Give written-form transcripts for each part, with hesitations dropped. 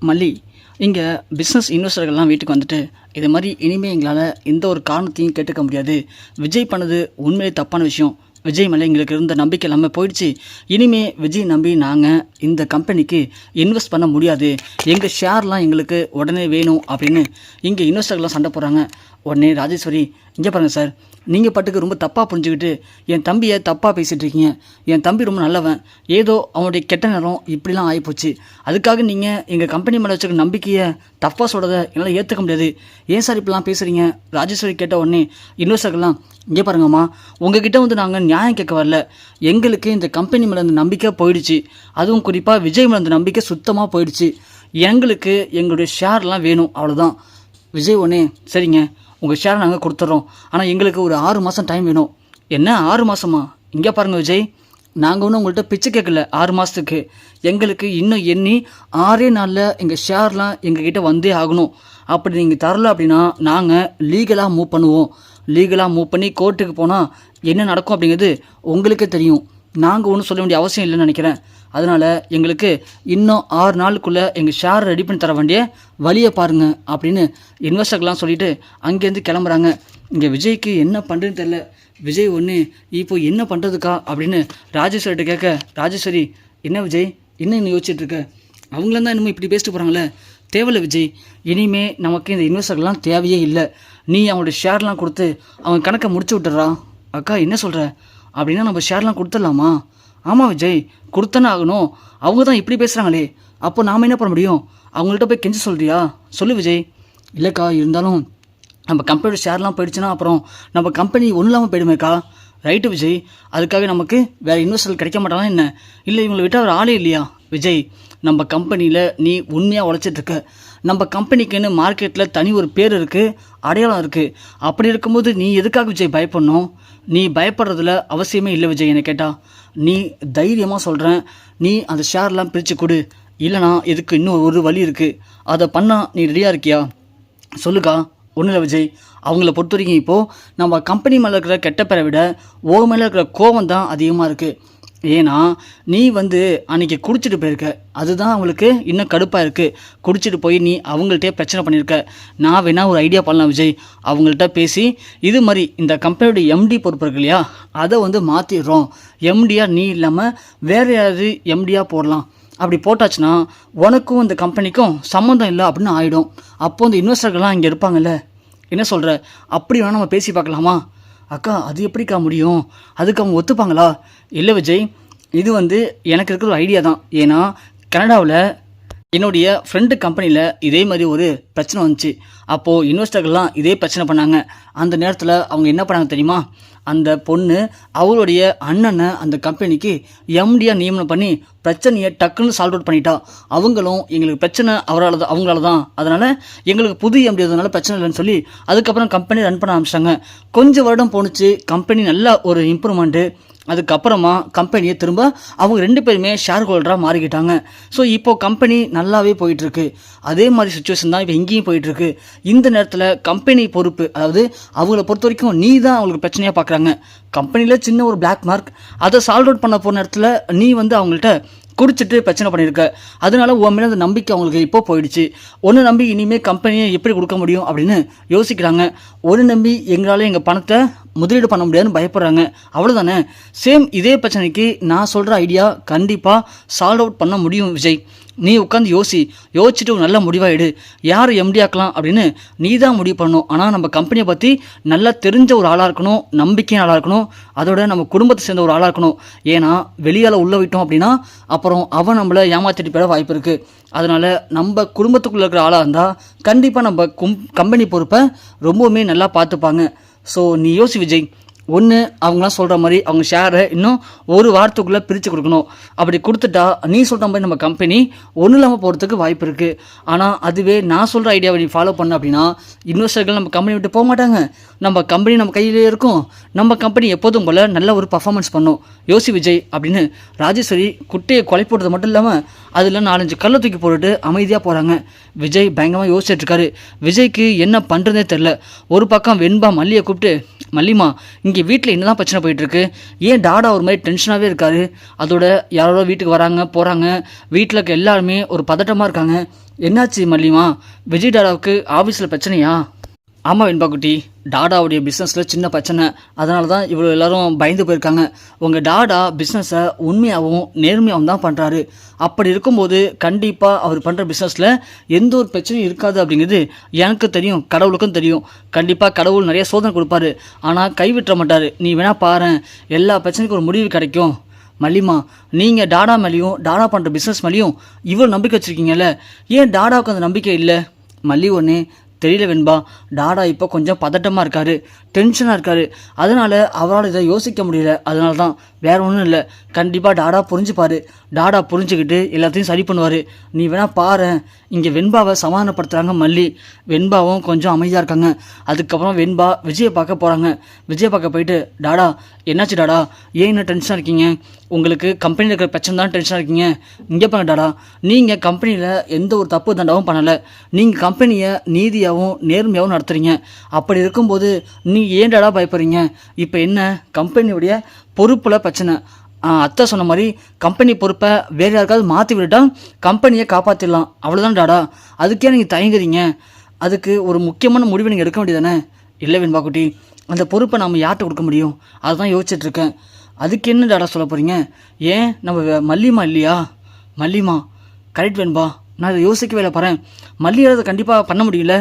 மல்லி, இங்கே பிஸ்னஸ் இன்வெஸ்டர்கள்லாம் வீட்டுக்கு வந்துட்டு இது மாதிரி இனிமேல் எங்களால் எந்த ஒரு காரணத்தையும் கேட்டுக்க முடியாது. விஜய் பண்ணது உண்மையிலே தப்பான விஷயம். விஜய் மேலே எங்களுக்கு இருந்த நம்பிக்கை எல்லாமே போயிடுச்சு. இனிமே விஜய் நம்பி நாங்கள் இந்த கம்பெனிக்கு இன்வெஸ்ட் பண்ண முடியாது. எங்கள் ஷேர்லாம் எங்களுக்கு உடனே வேணும் அப்படின்னு இங்கே இன்வெஸ்டர்கள்லாம் சண்டை போடுறாங்க. உடனே ராஜேஸ்வரி, இங்கே பாருங்கள் சார், நீங்கள் பாட்டுக்கு ரொம்ப தப்பாக புரிஞ்சுக்கிட்டு என் தம்பியை தப்பாக பேசிகிட்டு இருக்கீங்க. என் தம்பி ரொம்ப நல்லவன், ஏதோ அவனுடைய கெட்ட நேரம் இப்படிலாம் ஆகிப்போச்சு. அதுக்காக நீங்கள் எங்கள் கம்பெனி மேலே வச்சுருக்க நம்பிக்கையை தப்பாக சொல்கிறத என்னால் ஏற்றுக்க முடியாது. ஏன் சார் இப்படிலாம் பேசுகிறீங்க? ராஜேஸ்வரி கேட்ட உடனே இன்வெஸ்டர்கள்லாம், இங்கே பாருங்கம்மா, உங்ககிட்ட வந்து நாங்கள் நியாயம் கேட்க வரல. எங்களுக்கு இந்த கம்பெனி மேலே அந்த நம்பிக்கை போயிடுச்சு. அதுவும் குறிப்பாக விஜய் மேலே அந்த நம்பிக்கை சுத்தமாக போயிடுச்சு. எங்களுக்கு எங்களுடைய ஷேர்லாம் வேணும், அவ்வளோதான். விஜய் உடனே, சரிங்க, உங்கள் ஷேரை நாங்கள் கொடுத்துட்றோம், ஆனால் எங்களுக்கு ஒரு 6 மாதம் டைம் வேணும். என்ன 6 மாதமா? இங்கே பாருங்கள் விஜய், நாங்கள் ஒன்றும் உங்கள்கிட்ட பிச்சை கேட்கல 6 மாதத்துக்கு. எங்களுக்கு இன்னும் எண்ணி 6 நாளில் எங்கள் ஷேர்லாம் எங்ககிட்ட வந்தே ஆகணும். அப்படி நீங்கள் தரல அப்படின்னா நாங்கள் லீகலாக மூவ் பண்ணுவோம். லீகலாக மூவ் பண்ணி கோர்ட்டுக்கு போனால் என்ன நடக்கும் அப்படிங்கிறது உங்களுக்கே தெரியும். நாங்கள் ஒன்றும் சொல்ல வேண்டிய அவசியம் இல்லைன்னு நினைக்கிறேன். அதனால் எங்களுக்கு இன்னும் 6 நாளுக்குள்ளே எங்கள் ஷேர் ரெடி பண்ணி தர வேண்டிய வழியை பாருங்கள் அப்படின்னு இன்வெஸ்டர்லாம் சொல்லிவிட்டு அங்கேருந்து கிளம்புறாங்க. இங்கே விஜய்க்கு என்ன பண்ணுறதுன்னு தெரில. விஜய் ஒன்று இப்போ என்ன பண்ணுறதுக்கா அப்படின்னு ராஜேஸ்வரிட்ட கேட்க, ராஜேஸ்வரி, என்ன விஜய் இன்னும் யோசிச்சுட்ருக்க? அவங்கள தான் இன்னும் இப்படி பேசிட்டு போகிறாங்களே, தேவையில்லை விஜய். இனிமே நமக்கு இந்த இன்வெஸ்டர்லாம் தேவையே இல்லை. நீ அவங்களோட ஷேர்லாம் கொடுத்து அவங்க கணக்கை முடிச்சு விட்டுறா. அக்கா என்ன சொல்கிற? அப்படின்னா நம்ம ஷேர்லாம் கொடுத்துடலாமா? ஆமாம் விஜய், கொடுத்தானே ஆகணும். அவங்க தான் இப்படி பேசுகிறாங்களே, அப்போ நாம் என்ன பண்ண முடியும்? அவங்கள்ட்ட போய் கெஞ்சி சொல்கிறியா? சொல்லு விஜய். இல்லைக்கா, இருந்தாலும் நம்ம கம்பெனியோட ஷேர்லாம் போயிடுச்சுன்னா அப்புறம் நம்ம கம்பெனி ஒன்றும் இல்லாமல் போயிடுமேக்கா. ரைட்டு விஜய், அதுக்காக நமக்கு வேறு இன்வெஸ்டர் கிடைக்க மாட்டானா என்ன? இல்லை இவங்களை விட்டால் ஒரு ஆளே இல்லையா? விஜய், நம்ம கம்பெனியில் நீ உண்மையாக உழைச்சிட்ருக்க. நம்ம கம்பெனிக்குன்னு மார்க்கெட்டில் தனி ஒரு பேர் இருக்குது, அடையாளம் இருக்குது. அப்படி இருக்கும்போது நீ எதுக்காக விஜய் பயப்படணும்? நீ பயப்படுறதுல அவசியமே இல்லை விஜய். என்னை கேட்டால் நீ தைரியமாக சொல்கிறேன், நீ அந்த ஷேர்லாம் பிரித்து கொடு. இல்லைனா இதுக்கு இன்னும் ஒரு வழி இருக்குது, அதை பண்ணால் நீ ரெடியாக இருக்கியா? சொல்லுக்கா. ஒன்றும் இல்லை விஜய், அவங்கள பொறுத்த வரைக்கும் இப்போது நம்ம கம்பெனி மேலே இருக்கிற கெட்ட பேரை விட ஓ மேலே இருக்கிற கோபம் தான் அதிகமாக இருக்குது. ஏன்னா நீ வந்து அன்றைக்கி குடிச்சிட்டு போயிருக்க, அதுதான் அவங்களுக்கு இன்னும் கடுப்பாக இருக்குது. குடிச்சிட்டு போய் நீ அவங்கள்ட்டே பிரச்சனை பண்ணியிருக்க. நான் வேணால் ஒரு ஐடியா பண்ணலாம் விஜய். அவங்கள்ட்ட பேசி இது மாதிரி இந்த கம்பெனியோட எம்டி பொறுப்பு இருக்கு இல்லையா, அதை வந்து மாற்றிடுறோம். எம்டியாக நீ இல்லாமல் வேறு யாராவது எம்டியாக போடலாம். அப்படி போட்டாச்சுன்னா உனக்கும் இந்த கம்பெனிக்கும் சம்மந்தம் இல்லை அப்படின்னு ஆகிடும். அப்போது இந்த இன்வெஸ்டர்கள்லாம் இங்கே இருப்பாங்கல்ல, என்ன சொல்கிற? அப்படி வேணால் நம்ம பேசி பார்க்கலாமா? அக்கா, அது எப்படிக்கா முடியும்? அதுக்கு அவங்க ஒத்துப்பாங்களா? இல்லை விஜய், இது வந்து எனக்கு இருக்கிற ஒரு ஐடியா தான். ஏன்னா கனடாவில் என்னுடைய ஃப்ரெண்டு கம்பெனியில் இதே மாதிரி ஒரு பிரச்சனை வந்துச்சு. அப்போது இன்வெஸ்டர்கள்லாம் இதே பிரச்சனை பண்ணாங்க. அந்த நேரத்தில் அவங்க என்ன பண்ணாங்க தெரியுமா? அந்த பொண்ணு அவளுடைய அண்ணனை அந்த கம்பெனிக்கு எம்டியாக நியமனம் பண்ணி பிரச்சனையை டக்குன்னு சால்வ் அவுட் பண்ணிட்டா. அவங்களும் எங்களுக்கு பிரச்சனை அவங்களால தான், அதனால் எங்களுக்கு புது எம்டி அதனால பிரச்சனை இல்லைன்னு சொல்லி அதுக்கப்புறம் கம்பெனி ரன் பண்ண ஆரம்பிச்சிட்டாங்க. கொஞ்சம் வருடம் போணுச்சு, கம்பெனி நல்லா ஒரு இம்ப்ரூவ்மெண்ட்டு. அதுக்கப்புறமா கம்பெனியை திரும்ப அவங்க 2 பேருமே ஷேர் ஹோல்டராக மாறிக்கிட்டாங்க. ஸோ இப்போது கம்பெனி நல்லாவே போயிட்டுருக்கு. அதே மாதிரி சுச்சுவேஷன் தான் இப்போ இங்கேயும் போயிட்டுருக்கு. இந்த நேரத்தில் கம்பெனி பொறுப்பு, அதாவது அவங்கள பொறுத்த வரைக்கும் நீ தான் அவங்களுக்கு பிரச்சனையாக பார்க்குறாங்க. கம்பெனியில் சின்ன ஒரு பிளாக் மார்க், அதை சால்வ் அவுட் பண்ண போன நேரத்தில் நீ வந்து அவங்கள்ட்ட குடிச்சிட்டு பிரச்சனை பண்ணியிருக்க. அதனால உன் மேலே அந்த நம்பிக்கை அவங்களுக்கு இப்போ போயிடுச்சு. ஒன்று நம்பி இனிமேல் கம்பெனியை எப்படி கொடுக்க முடியும் அப்படின்னு யோசிக்கிறாங்க. ஒன்று நம்பி எங்களால் எங்கள் பணத்தை முதலீடு பண்ண முடியாதுன்னு பயப்படுறாங்க. அவ்வளோதானே. சேம் இதே பிரச்சனைக்கு நான் சொல்கிற ஐடியா கண்டிப்பாக சால்வ் அவுட் பண்ண முடியும் விஜய். நீ உட்காந்து யோசிச்சுட்டு ஒரு நல்ல முடிவாகிடு. யார் எம்டி ஆக்கலாம் அப்படின்னு நீ தான் முடிவு பண்ணணும். ஆனால் நம்ம கம்பெனியை பற்றி நல்லா தெரிஞ்ச ஒரு ஆளாக இருக்கணும், நம்பிக்கையான ஆளாக இருக்கணும், அதோட நம்ம குடும்பத்தை சேர்ந்த ஒரு ஆளாக இருக்கணும். ஏன்னா வெளியால் உள்ளே விட்டோம் அப்படின்னா அப்புறம் அவன் நம்மளை ஏமாற்றிட்டு போயிட வாய்ப்பு இருக்குது. அதனால் நம்ம குடும்பத்துக்குள்ளே இருக்கிற ஆளாக இருந்தால் கண்டிப்பாக நம்ம கம்பெனி பொறுப்பை ரொம்பவுமே நல்லா பார்த்துப்பாங்க. ஸோ நீ யோசி விஜய். ஒன்று, அவங்களாம் சொல்கிற மாதிரி அவங்க ஷேரை இன்னும் ஒரு வாரத்துக்குள்ளே பிரித்து கொடுக்கணும். அப்படி கொடுத்துட்டா நீ சொல்கிற மாதிரி நம்ம கம்பெனி ஒன்றும் இல்லாமல் போகிறதுக்கு வாய்ப்பு இருக்குது. ஆனால் அதுவே நான் சொல்கிற ஐடியாவை நீ ஃபாலோ பண்ண அப்படின்னா இன்வெஸ்டர்கள் நம்ம கம்பெனி விட்டு போக மாட்டாங்க. நம்ம கம்பெனி நம்ம கையிலே இருக்கும். நம்ம கம்பெனி எப்போதும் போல் நல்ல ஒரு பர்ஃபார்மன்ஸ் பண்ணும். யோசி விஜய் அப்படின்னு ராஜேஸ்வரி குட்டையை கொலை போடுறது மட்டும் இல்லாமல் அதில் 4-5 கல்லை தூக்கி போட்டுட்டு அமைதியாக போகிறாங்க. விஜய் பயங்கரமாக யோசிச்சுட்ருக்காரு. விஜய்க்கு என்ன பண்ணுறதே தெரில. ஒரு பக்கம் வெண்பா மல்லியை கூப்பிட்டு, மல்லிமா, இங்கே இங்கே வீட்டில் என்னதான் பிரச்சனை போயிட்டுருக்கு? ஏன் டாடா ஒரு மாதிரி டென்ஷனாகவே இருக்காரு? அதோட யாரோ வீட்டுக்கு வராங்க போகிறாங்க, வீட்டில் இருக்க எல்லாருமே ஒரு பதட்டமாக இருக்காங்க. என்னாச்சு மல்லிமா? விஜய் டாடாவுக்கு ஆஃபீஸில் பிரச்சனையா? ஆமாம் வெண்பா குட்டி, டாடாவுடைய பிஸ்னஸில் சின்ன பிரச்சனை, அதனால தான் இவ்வளோ எல்லாரும் பயந்து போயிருக்காங்க. உங்கள் டாடா பிஸ்னஸை உண்மையாகவும் நேர்மையாகவும் தான் பண்ணுறாரு. அப்படி இருக்கும்போது கண்டிப்பாக அவர் பண்ணுற பிஸ்னஸில் எந்த ஒரு பிரச்சனையும் இருக்காது அப்படிங்கிறது எனக்கு தெரியும், கடவுளுக்கும் தெரியும். கண்டிப்பாக கடவுள் நிறைய சோதனை கொடுப்பாரு, ஆனால் கைவிட்ட மாட்டார். நீ வேணா பாரு, எல்லா பிரச்சனைக்கும் ஒரு முடிவு கிடைக்கும். மல்லிமா, நீங்கள் டாடா மேலேயும் டாடா பண்ணுற பிஸ்னஸ் மேலேயும் இவ்வளோ நம்பிக்கை வச்சுருக்கீங்கல்ல, ஏன் டாடாவுக்கு அந்த நம்பிக்கை இல்லை? மல்லி ஒன்று தெரியல வெண்பா, டாடா இப்போ கொஞ்சம் பதட்டமாக இருக்காரு, டென்ஷனாக இருக்காரு. அதனால் அவரால் இதை யோசிக்க முடியல. அதனால தான், வேறு ஒன்றும் இல்லை. கண்டிப்பாக டாடா புரிஞ்சுப்பார். டாடா புரிஞ்சுக்கிட்டு எல்லாத்தையும் சரி பண்ணுவார். நீ வேணால் பாரு. இங்கே வெண்பாவை சமாதானப்படுத்துகிறாங்க மல்லி. வெண்பாவும் கொஞ்சம் அமைதியாக இருக்காங்க. அதுக்கப்புறம் வெண்பா விஜயை பார்க்க போகிறாங்க. விஜயை பார்க்க போயிட்டு, டாடா என்னாச்சு டாடா, ஏன் என்ன டென்ஷனாக இருக்கீங்க? உங்களுக்கு கம்பெனியில் இருக்கிற பிரச்சனை தான் டென்ஷனாக இருக்கீங்க. இங்கே பாருங்க டாடா, நீங்கள் கம்பெனியில் எந்த ஒரு தப்பு தண்டாவும் பண்ணலை. நீங்கள் கம்பெனியை நீதியாகவும் நேர்மையாகவும் நடத்துகிறீங்க. அப்படி இருக்கும்போது நீ ஏன் டாடா பயப்படுறீங்க? இப்போ என்ன, கம்பெனியுடைய பொறுப்பில் பிரச்சனை. அத்தை சொன்ன மாதிரி கம்பெனி பொறுப்பை வேறு யாருக்காவது மாற்றி விட்டுட்டால் கம்பெனியை காப்பாற்றிடலாம், அவ்வளோதான் டாடா. அதுக்கே நீங்கள் தயங்குறீங்க. அதுக்கு ஒரு முக்கியமான முடிவை நீங்கள் எடுக்க வேண்டியதானே? இல்லை வெண்பா குட்டி, அந்த பொறுப்பை நாம் யார்கிட்ட கொடுக்க முடியும்? அதுதான் யோசிச்சுட்ருக்கேன். அதுக்கு என்ன டாடா சொல்ல போகிறீங்க? ஏன் நம்ம மல்லிமா இல்லையா? மல்லிமா கரெக்ட் வெண்பா, நான் இதை யோசிக்கவே இல்லை பாறேன். மல்லியால் அதை கண்டிப்பாக பண்ண முடியல.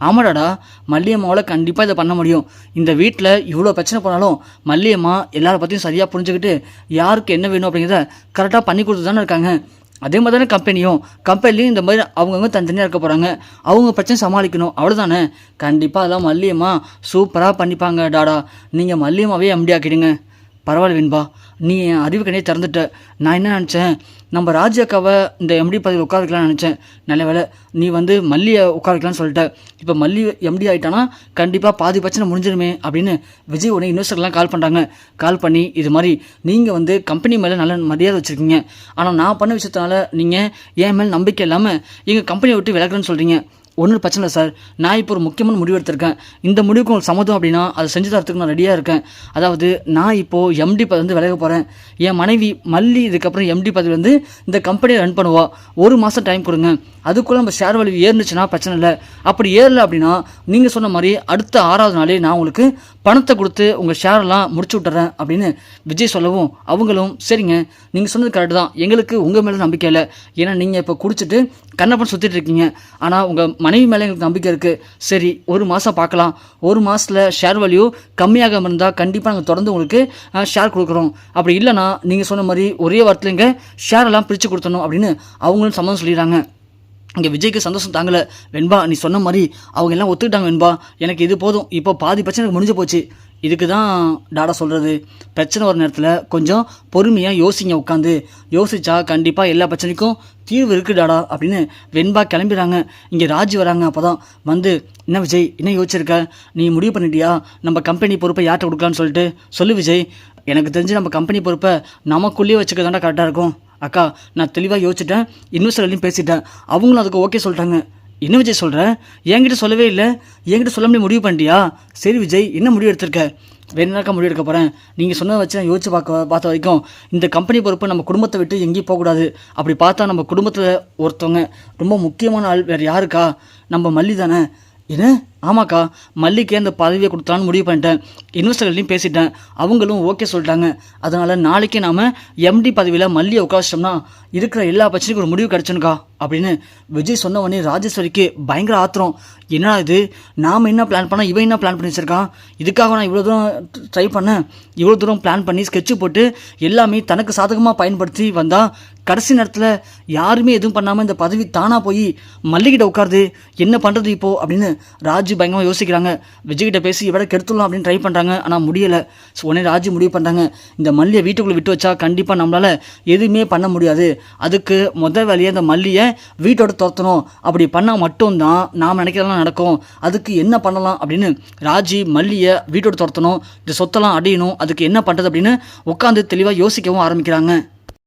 ஆமாடாடா, மல்லியம்மாவால் கண்டிப்பாக இதை பண்ண முடியும். இந்த வீட்டில் இவ்வளோ பிரச்சனை போனாலும் மல்லியம்மா எல்லாரை பற்றியும் சரியாக புரிஞ்சுக்கிட்டு யாருக்கு என்ன வேணும் அப்படிங்கிறத கரெக்டாக பண்ணி கொடுத்து தானே இருக்காங்க. அதே மாதிரி தானே கம்பெனிலையும் இந்த மாதிரி அவங்கவுங்க தனித்தனியாக இருக்க போகிறாங்க. அவங்க பிரச்சனை சமாளிக்கணும், அவ்வளோதானே. கண்டிப்பாக அதெல்லாம் மல்லியம்மா சூப்பராக பண்ணிப்பாங்க டாடா. நீங்கள் மல்லியம்மாவே எம்டி ஆக்கிடுங்க. பரவாயில்ல வெண்பா, நீ என் அறிவுக்கணையே திறந்துட்ட. நான் என்ன நினச்சேன், நம்ம ராஜாக்காவை இந்த எம்டி பதவியில் உட்கார வைக்கலாம்னு நினச்சேன். நல்ல வேலை நீ மல்லியை உட்கார வைக்கலான்னு சொல்லிட்ட. இப்போ மல்லி எம்டி ஆகிட்டானா கண்டிப்பாக பாதி பிரச்சனை முடிஞ்சிருமே அப்படின்னு விஜய் உடனே இன்வெஸ்டர்லாம் கால் பண்ணுறாங்க. கால் பண்ணி இது மாதிரி நீங்கள் கம்பெனி மேலே நல்ல மரியாதை வச்சுருக்கீங்க, ஆனால் நான் பண்ண விஷயத்தினால நீங்கள் என் மேலே நம்பிக்கை இல்லாமல் எங்கள் கம்பெனியை விட்டு விலகுறேன்னு சொல்கிறீங்க. ஒன்றும் பிரச்சனை இல்லை சார், நான் இப்போ ஒரு முக்கியமான முடிவு எடுத்திருக்கேன். இந்த முடிவுக்கு உங்களுக்கு சம்மதம் அப்படின்னா அதை செஞ்சு தரத்துக்கு நான் ரெடியாக இருக்கேன். அதாவது நான் இப்போது எம்டி பதவி விலக போகிறேன். என் மனைவி மல்லி இதுக்கப்புறம் எம்டி பதவி இந்த கம்பெனியை ரன் பண்ணுவா. 1 மாதம் டைம் கொடுங்க. அதுக்குள்ளே நம்ம ஷேர் வேல்யூ ஏறுனுச்சுன்னா பிரச்சனை இல்லை. அப்படி ஏறலை அப்படின்னா நீங்கள் சொன்ன மாதிரி அடுத்த 6வது நாளே நான் உங்களுக்கு பணத்தை கொடுத்து உங்கள் ஷேரெல்லாம் முடிச்சு விட்டுறேன் அப்படின்னு விஜய் சொல்லவும், அவங்களும் சரிங்க, நீங்கள் சொன்னது கரெக்டு தான், எங்களுக்கு உங்கள் மேலே நம்பிக்கை இல்லை. ஏன்னா நீங்கள் இப்போ குடிச்சிட்டு கண்ணப்பன் சுற்றிட்டு இருக்கீங்க. ஆனால் உங்கள் மனைவி மேலே எங்களுக்கு நம்பிக்கை இருக்குது. சரி 1 மாதம் பார்க்கலாம். 1 மாதத்தில் ஷேர் வேல்யூ கம்மியாக இருந்தால் கண்டிப்பாக நாங்கள் தொடர்ந்து உங்களுக்கு ஷேர் கொடுக்குறோம். அப்படி இல்லைனா நீங்கள் சொன்ன மாதிரி ஒரே வாரத்தில் இங்கே ஷேரெல்லாம் பிரித்து கொடுத்தணும் அப்படின்னு அவங்களும் சம்மதம் சொல்லிடுறாங்க. இங்கே விஜய்க்கு சந்தோஷம் தாங்கலை. வெண்பா நீ சொன்ன மாதிரி அவங்க எல்லாம் ஒத்துக்கிட்டாங்க. வெண்பா எனக்கு இது போதும், இப்போ பாதி பிரச்சனை முடிஞ்சு போச்சு. இதுக்கு தான் டாடா சொல்கிறது, பிரச்சனை வர நேரத்தில் கொஞ்சம் பொறுமையாக யோசிங்க. உட்காந்து யோசிச்சா கண்டிப்பாக எல்லா பிரச்சனைக்கும் தீர்வு இருக்குது டாடா அப்படின்னு வெண்பா கிளம்பிடுறாங்க. இங்கே ராஜி வராங்க. அப்போ தான் என்ன விஜய் என்ன யோசிச்சிருக்க, நீ முடிவு பண்ணிட்டியா நம்ம கம்பெனி பொறுப்பை யார்கிட்ட கொடுக்கலான்னு சொல்லிட்டு? சொல்லு விஜய். எனக்கு தெரிஞ்சு நம்ம கம்பெனி பொறுப்பை நமக்குள்ளேயே வச்சுக்க தாண்டா கரெக்டாக இருக்கும். அக்கா நான் தெளிவாக யோசிச்சிட்டேன், இன்வெஸ்டர்லையும் பேசிட்டேன், அவங்களும் அதுக்கு ஓகே சொல்லிட்டாங்க. என்ன விஜய் சொல்கிற, என்கிட்ட சொல்லவே இல்லை, என்கிட்ட சொல்ல முடிவு பண்ணிட்டியா? சரி விஜய், என்ன முடிவு எடுத்திருக்க? வேணுனாக்கா முடிவு எடுக்க போகிறேன். நீங்கள் சொன்னதை வச்சு நான் யோசிச்சு பார்த்த வரைக்கும் இந்த கம்பெனி பொறுப்பு நம்ம குடும்பத்தை விட்டு எங்கேயும் போகக்கூடாது. அப்படி பார்த்தா நம்ம குடும்பத்தில் ஒருத்தவங்க ரொம்ப முக்கியமான ஆள் வேறு யாருக்கா? நம்ம மல்லி தானே. என்ன? ஆமாக்கா, மல்லிக்கே அந்த பதவியை கொடுத்தான்னு முடிவு பண்ணிட்டேன். இன்வெஸ்டர்களையும் பேசிட்டேன், அவங்களும் ஓகே சொல்லிட்டாங்க. அதனால் நாளைக்கே நாம் எம்டி பதவியில் மல்லியை உட்காந்துட்டோம்னா இருக்கிற எல்லா பிரச்சனைக்கும் ஒரு முடிவு கிடச்சுனுக்கா அப்படின்னு விஜய் சொன்ன உடனே ராஜேஸ்வரிக்கு பயங்கர ஆத்திரம். என்னடா இது, நாம் என்ன பிளான் பண்ணால் இவன் என்ன பிளான் பண்ணி வச்சிருக்கான்? இதுக்காக நான் இவ்வளோ தூரம் ட்ரை பண்ணேன், இவ்வளோ தூரம் பிளான் பண்ணி ஸ்கெட்சு போட்டு எல்லாமே தனக்கு சாதகமாக பயன்படுத்தி வந்தால் கடைசி நேரத்தில் யாருமே எதுவும் பண்ணாமல் இந்த பதவி தானாக போய் மல்லிகிட்ட உட்காருது. என்ன பண்ணுறது இப்போது அப்படின்னு ராஜு பயங்கரமாக யோசிக்கிறாங்க. விஜய்கிட்ட பேசி இவட கெடுத்துடலாம் அப்படின்னு ட்ரை பண்ணுறாங்க, ஆனால் முடியலை. ஸோ உடனே ராஜு முடிவு பண்ணுறாங்க, இந்த மல்லியை வீட்டுக்குள்ளே விட்டு வச்சா கண்டிப்பாக நம்மளால் எதுவுமே பண்ண முடியாது. அதுக்கு முதல் வேலையை இந்த மல்லியை வீட்டோட துரத்தணும். அப்படி பண்ணால் மட்டும்தான் நாம் நினைக்கிறதெல்லாம் நடக்கும். அதுக்கு என்ன பண்ணலாம் அப்படின்னு ராஜி மல்லியை வீட்டோட துரத்தணும், இந்த சொத்தெல்லாம் அடையணும், அதுக்கு என்ன பண்ணுறது அப்படின்னு உட்காந்து தெளிவாக யோசிக்கவும் ஆரம்பிக்கிறாங்க.